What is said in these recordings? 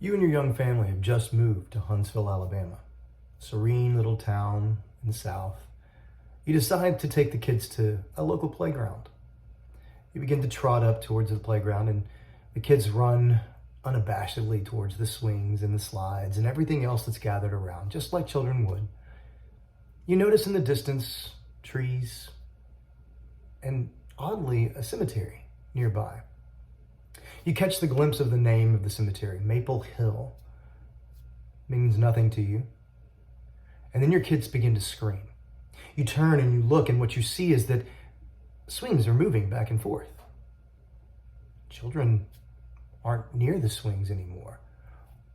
You and your young family have just moved to Huntsville, Alabama, serene little town in the South. You decide to take the kids to a local playground. You begin to trot up towards the playground, and the kids run unabashedly towards the swings and the slides and everything else that's gathered around, just like children would. You notice in the distance trees and, oddly, a cemetery nearby. You catch the glimpse of the name of the cemetery, Maple Hill. Means nothing to you. And then your kids begin to scream. You turn and you look, and what you see is that swings are moving back and forth. Children aren't near the swings anymore.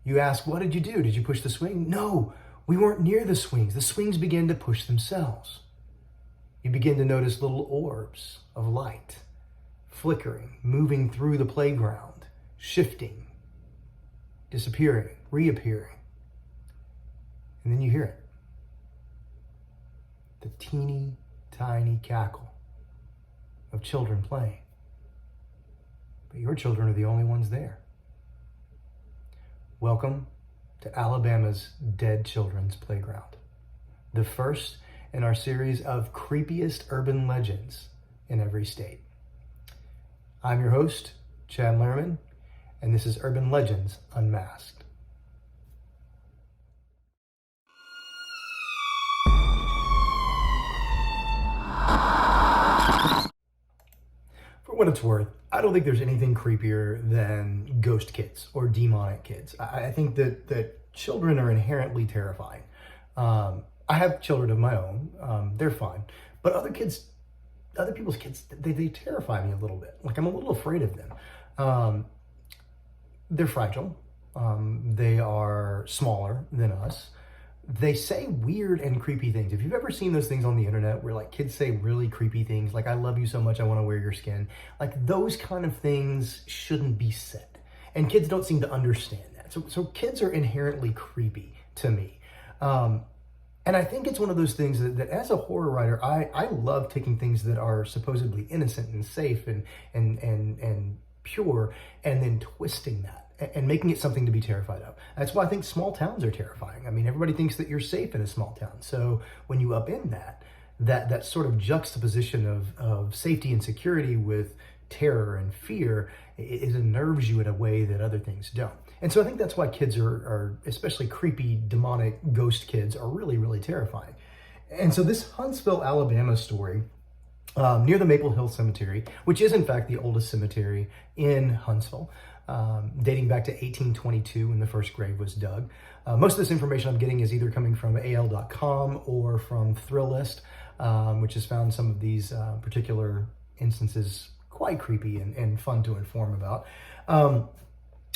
You ask, what did you do? Did you push the swing? No, we weren't near the swings. The swings began to push themselves. You begin to notice little orbs of light flickering, moving through the playground, shifting, disappearing, reappearing. And then you hear it. The teeny tiny cackle of children playing. But your children are the only ones there. Welcome to Alabama's Dead Children's Playground, the first in our series of creepiest urban legends in every state. I'm your host, Chad Lerman, and this is Urban Legends Unmasked. For what it's worth, I don't think there's anything creepier than ghost kids or demonic kids. I think that children are inherently terrifying. I have children of my own. They're fine. But other people's kids, they terrify me a little bit. Like, I'm a little afraid of them. They're fragile. They are smaller than us. They say weird and creepy things. If you've ever seen those things on the internet where like kids say really creepy things, like, I love you so much, I want to wear your skin. Like, those kind of things shouldn't be said. And kids don't seem to understand that. So kids are inherently creepy to me. And I think it's one of those things that as a horror writer, I love taking things that are supposedly innocent and safe and pure, and then twisting that and making it something to be terrified of. That's why I think small towns are terrifying. I mean, everybody thinks that you're safe in a small town. So when you upend that sort of juxtaposition of safety and security with terror and fear, it unnerves you in a way that other things don't. And so I think that's why kids are especially creepy, demonic ghost kids, are really, really terrifying. And so this Huntsville, Alabama story, near the Maple Hill Cemetery, which is in fact the oldest cemetery in Huntsville, dating back to 1822 when the first grave was dug. Most of this information I'm getting is either coming from AL.com or from Thrillist, which has found some of these particular instances quite creepy and fun to inform about.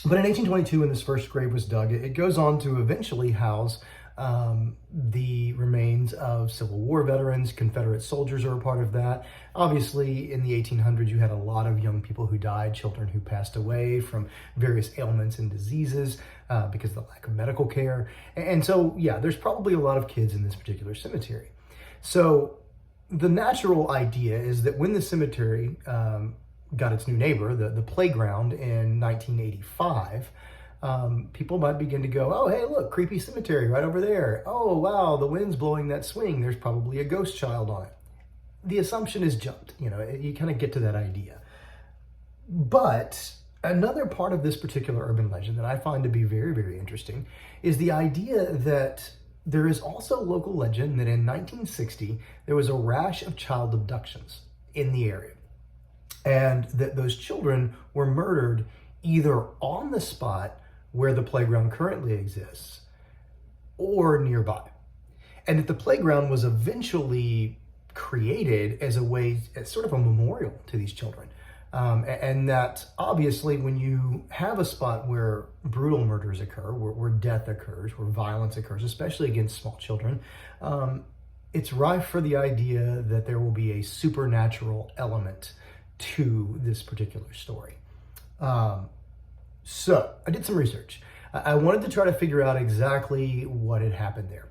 But in 1822, when this first grave was dug, it goes on to eventually house the remains of Civil War veterans. Confederate soldiers are a part of that. Obviously, in the 1800s, you had a lot of young people who died, children who passed away from various ailments and diseases because of the lack of medical care. And so, yeah, there's probably a lot of kids in this particular cemetery. So the natural idea is that when the cemetery got its new neighbor, the playground, in 1985, people might begin to go, oh, hey, look, creepy cemetery right over there. Oh, wow, the wind's blowing that swing. There's probably a ghost child on it. The assumption is jumped. You kind of get to that idea. But another part of this particular urban legend that I find to be very, very interesting is the idea that there is also local legend that in 1960, there was a rash of child abductions in the area, and that those children were murdered either on the spot where the playground currently exists or nearby. And that the playground was eventually created as a way, as sort of a memorial to these children. And that obviously when you have a spot where brutal murders occur, where death occurs, where violence occurs, especially against small children, it's rife for the idea that there will be a supernatural element to this particular story. So I did some research. I wanted to try to figure out exactly what had happened there.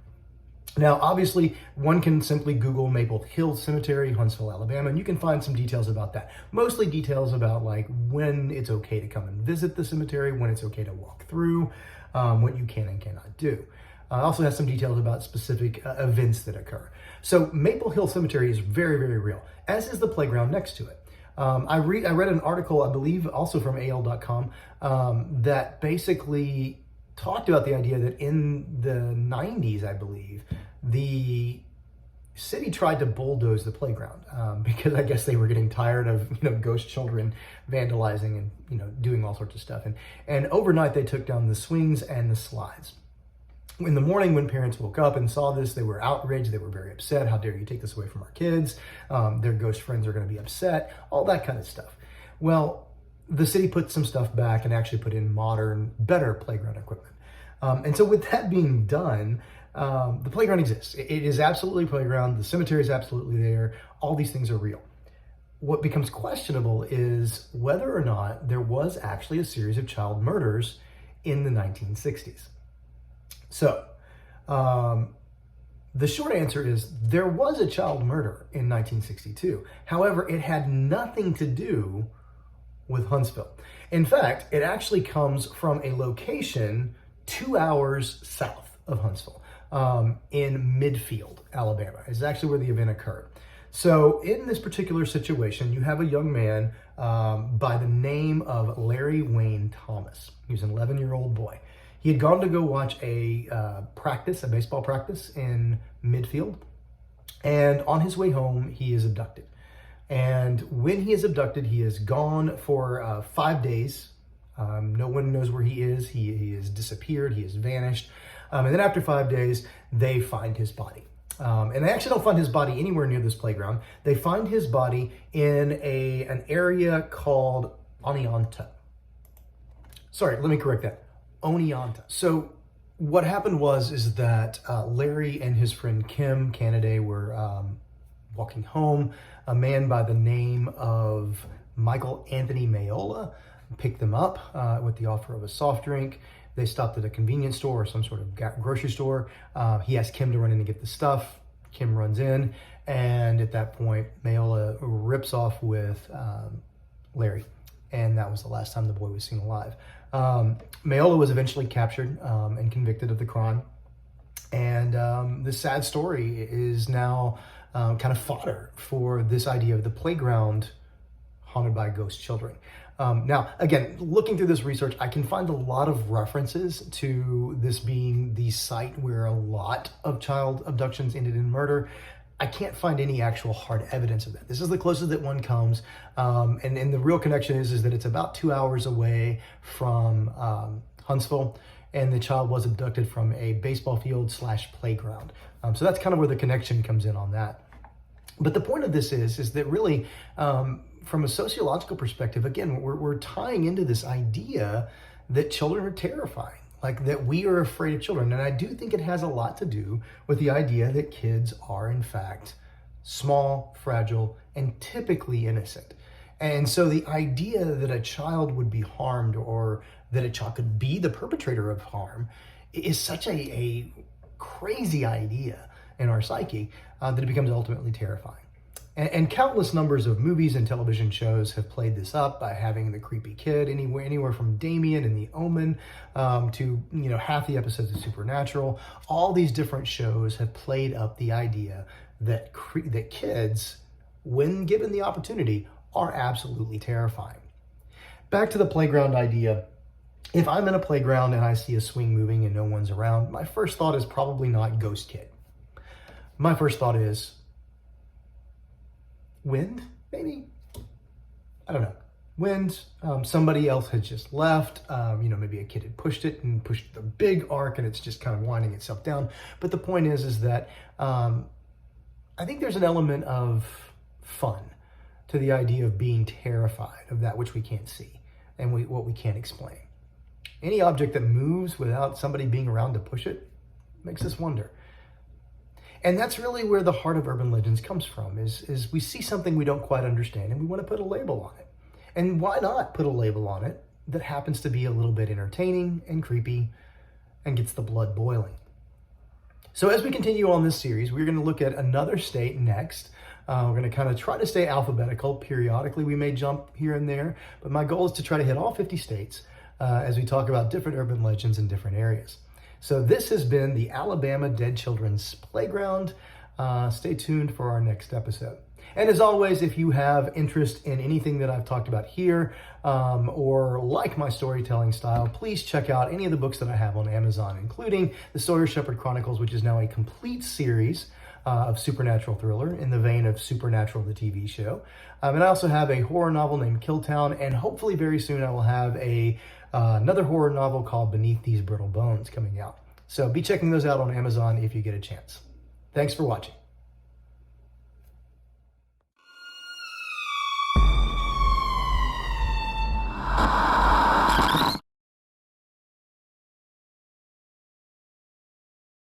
Now, obviously, one can simply Google Maple Hill Cemetery, Huntsville, Alabama, and you can find some details about that. Mostly details about like when it's okay to come and visit the cemetery, when it's okay to walk through, what you can and cannot do. Also has some details about specific events that occur. So Maple Hill Cemetery is very, very real, as is the playground next to it. I read an article, I believe, also from AL.com, that basically talked about the idea that in the 90s, I believe, the city tried to bulldoze the playground because I guess they were getting tired of ghost children vandalizing and doing all sorts of stuff. And overnight they took down the swings and the slides. In the morning, when parents woke up and saw this, they were outraged. They were very upset. How dare you take this away from our kids? Their ghost friends are going to be upset. All that kind of stuff. Well, the city put some stuff back and actually put in modern, better playground equipment. And so with that being done, the playground exists. It is absolutely a playground. The cemetery is absolutely there. All these things are real. What becomes questionable is whether or not there was actually a series of child murders in the 1960s. So, the short answer is there was a child murder in 1962. However, it had nothing to do with Huntsville. In fact, it actually comes from a location 2 hours south of Huntsville, in Midfield, Alabama. It's actually where the event occurred. So in this particular situation, you have a young man by the name of Larry Wayne Thomas. He was an 11-year-old boy. He had gone to go watch a baseball practice in Midfield, and on his way home, he is abducted. And when he is abducted, he is gone for 5 days. No one knows where he is. He is disappeared. He has vanished. And then after 5 days, they find his body. And they actually don't find his body anywhere near this playground. They find his body in an area called Oneonta. Sorry, let me correct that. Oneonta. So what happened is that Larry and his friend Kim Canada were walking home. A man by the name of Michael Anthony Mayola picked them up with the offer of a soft drink. They stopped at a convenience store or some sort of grocery store. He asked Kim to run in and get the stuff. Kim runs in, and at that point, Mayola rips off with Larry. And that was the last time the boy was seen alive. Mayola was eventually captured and convicted of the crime. And this sad story is now kind of fodder for this idea of the playground haunted by ghost children. Now, again, looking through this research, I can find a lot of references to this being the site where a lot of child abductions ended in murder. I can't find any actual hard evidence of that. This is the closest that one comes. And the real connection is that it's about 2 hours away from Huntsville, and the child was abducted from a baseball field / playground. So that's kind of where the connection comes in on that. But the point of this is that really, from a sociological perspective, again, we're tying into this idea that children are terrifying. Like that we are afraid of children. And I do think it has a lot to do with the idea that kids are in fact small, fragile, and typically innocent. And so the idea that a child would be harmed or that a child could be the perpetrator of harm is such a crazy idea in our psyche that it becomes ultimately terrifying. And countless numbers of movies and television shows have played this up by having the creepy kid, anywhere from Damien and The Omen to half the episodes of Supernatural. All these different shows have played up the idea that that kids, when given the opportunity, are absolutely terrifying. Back to the playground idea. If I'm in a playground and I see a swing moving and no one's around, my first thought is probably not ghost kid. My first thought is wind, maybe? I don't know. Wind, somebody else had just left, maybe a kid had pushed it and pushed the big arc and it's just kind of winding itself down. But the point is that I think there's an element of fun to the idea of being terrified of that which we can't see and what we can't explain. Any object that moves without somebody being around to push it makes us wonder. And that's really where the heart of urban legends comes from, is we see something we don't quite understand and we want to put a label on it. And why not put a label on it that happens to be a little bit entertaining and creepy and gets the blood boiling? So as we continue on this series, we're going to look at another state next. We're going to kind of try to stay alphabetical. Periodically, we may jump here and there, but my goal is to try to hit all 50 states as we talk about different urban legends in different areas. So this has been the Alabama Dead Children's Playground. Stay tuned for our next episode. And as always, if you have interest in anything that I've talked about here or like my storytelling style, please check out any of the books that I have on Amazon, including the Sawyer Shepherd Chronicles, which is now a complete series of supernatural thriller in the vein of Supernatural, the TV show. And I also have a horror novel named Killtown, and hopefully very soon I will have another horror novel called Beneath These Brittle Bones coming out. So be checking those out on Amazon if you get a chance. Thanks for watching.